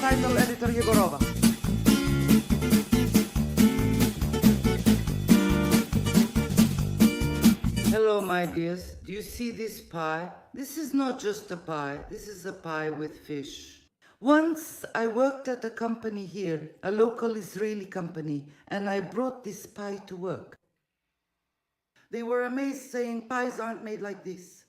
title editor Yegorova. Hello, my dears. Do you see this pie? This is not just a pie. This is a pie with fish. Once I worked at a company here, a local Israeli company, and I brought this pie to work. They were amazed, saying pies aren't made like this.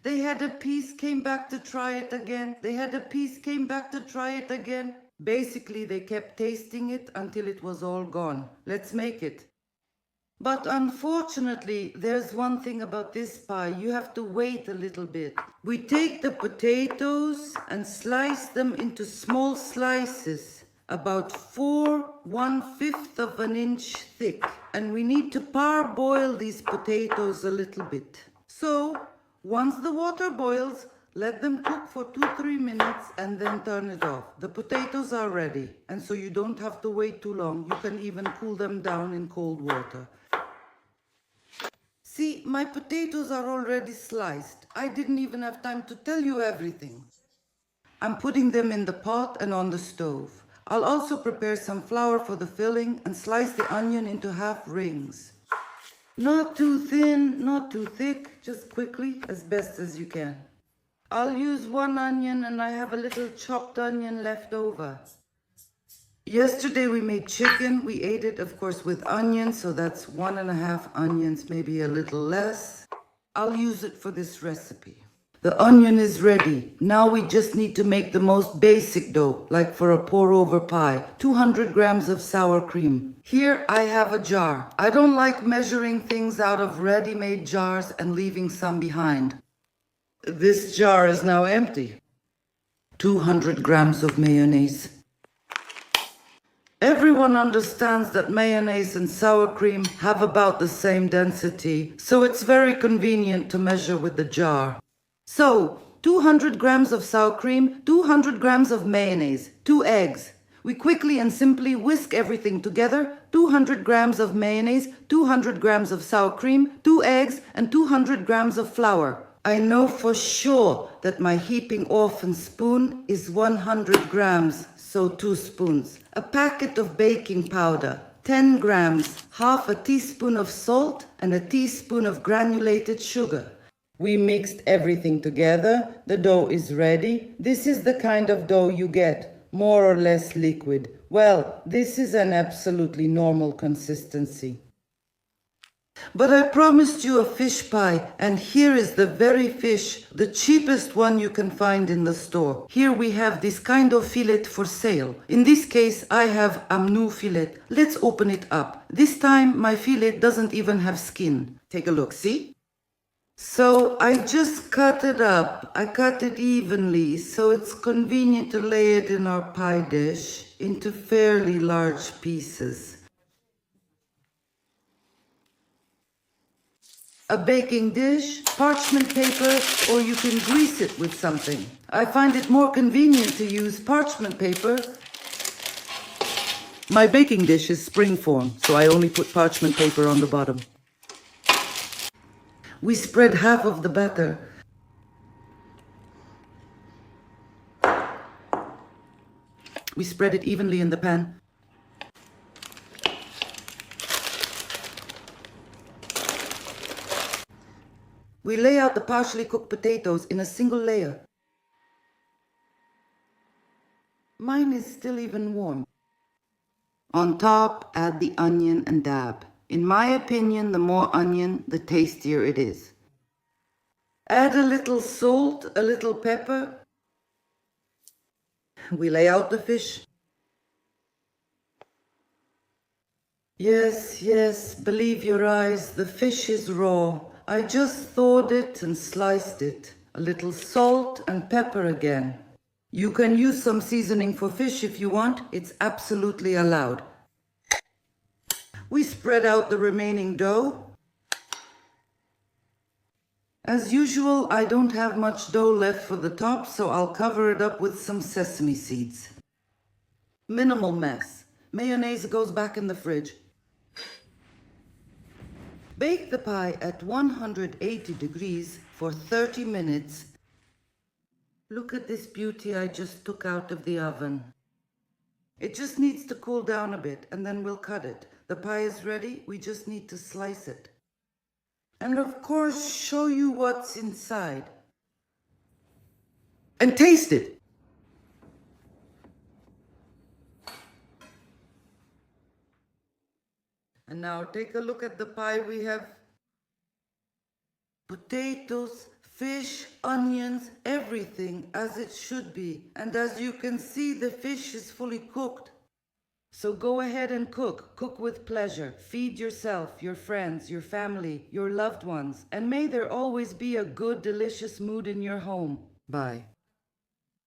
They had a piece, came back to try it again. They had a piece, came back to try it again. Basically, they kept tasting it until it was all gone. Let's make it. But unfortunately, there's one thing about this pie. You have to wait a little bit. We take the potatoes and slice them into small slices, about 1/5 of an inch thick. And we need to parboil these potatoes a little bit. So, once the water boils, let them cook for 2-3 minutes and then turn it off. The potatoes are ready, and so you don't have to wait too long. You can even cool them down in cold water. See, my potatoes are already sliced. I didn't even have time to tell you everything. I'm putting them in the pot and on the stove. I'll also prepare some flour for the filling and slice the onion into half rings. Not too thin, not too thick, just quickly, as best as you can. I'll use one onion and I have a little chopped onion left over. Yesterday we made chicken. We ate it, of course, with onions, so that's 1.5 onions, maybe a little less. I'll use it for this recipe. The onion is ready. Now we just need to make the most basic dough, like for a pour-over pie. 200 grams of sour cream. Here I have a jar. I don't like measuring things out of ready-made jars and leaving some behind. This jar is now empty. 200 grams of mayonnaise. Everyone understands that mayonnaise and sour cream have about the same density, so it's very convenient to measure with the jar. So, 200 grams of sour cream, 200 grams of mayonnaise, 2 eggs. We quickly and simply whisk everything together. 200 grams of mayonnaise, 200 grams of sour cream, 2 eggs, and 200 grams of flour. I know for sure that my heaping orphan spoon is 100 grams, so 2 spoons. A packet of baking powder, 10 grams, half a teaspoon of salt, and a teaspoon of granulated sugar. We mixed everything together. The dough is ready. This is the kind of dough you get, more or less liquid. Well, this is an absolutely normal consistency. But I promised you a fish pie, and here is the very fish, the cheapest one you can find in the store. Here we have this kind of fillet for sale. In this case, I have amnou fillet. Let's open it up. This time, my fillet doesn't even have skin. Take a look, see? So I just cut it up. I cut it evenly, so it's convenient to lay it in our pie dish into fairly large pieces. A baking dish, parchment paper, or you can grease it with something. I find it more convenient to use parchment paper. My baking dish is springform, so I only put parchment paper on the bottom. We spread half of the batter. We spread it evenly in the pan. We lay out the partially cooked potatoes in a single layer. Mine is still even warm. On top, add the onion and dab. In my opinion, the more onion, the tastier it is. Add a little salt, a little pepper. We lay out the fish. Yes, yes, believe your eyes, the fish is raw. I just thawed it and sliced it. A little salt and pepper again. You can use some seasoning for fish if you want. It's absolutely allowed. We spread out the remaining dough. As usual, I don't have much dough left for the top, so I'll cover it up with some sesame seeds. Minimal mess. Mayonnaise goes back in the fridge. Bake the pie at 180 degrees for 30 minutes. Look at this beauty I just took out of the oven. It just needs to cool down a bit and then we'll cut it. The pie is ready, we just need to slice it. And of course, show you what's inside. And taste it. And now take a look at the pie. We have potatoes, fish, onions, everything as it should be. And as you can see, the fish is fully cooked. So go ahead and cook. Cook with pleasure. Feed yourself, your friends, your family, your loved ones. And may there always be a good, delicious mood in your home. Bye.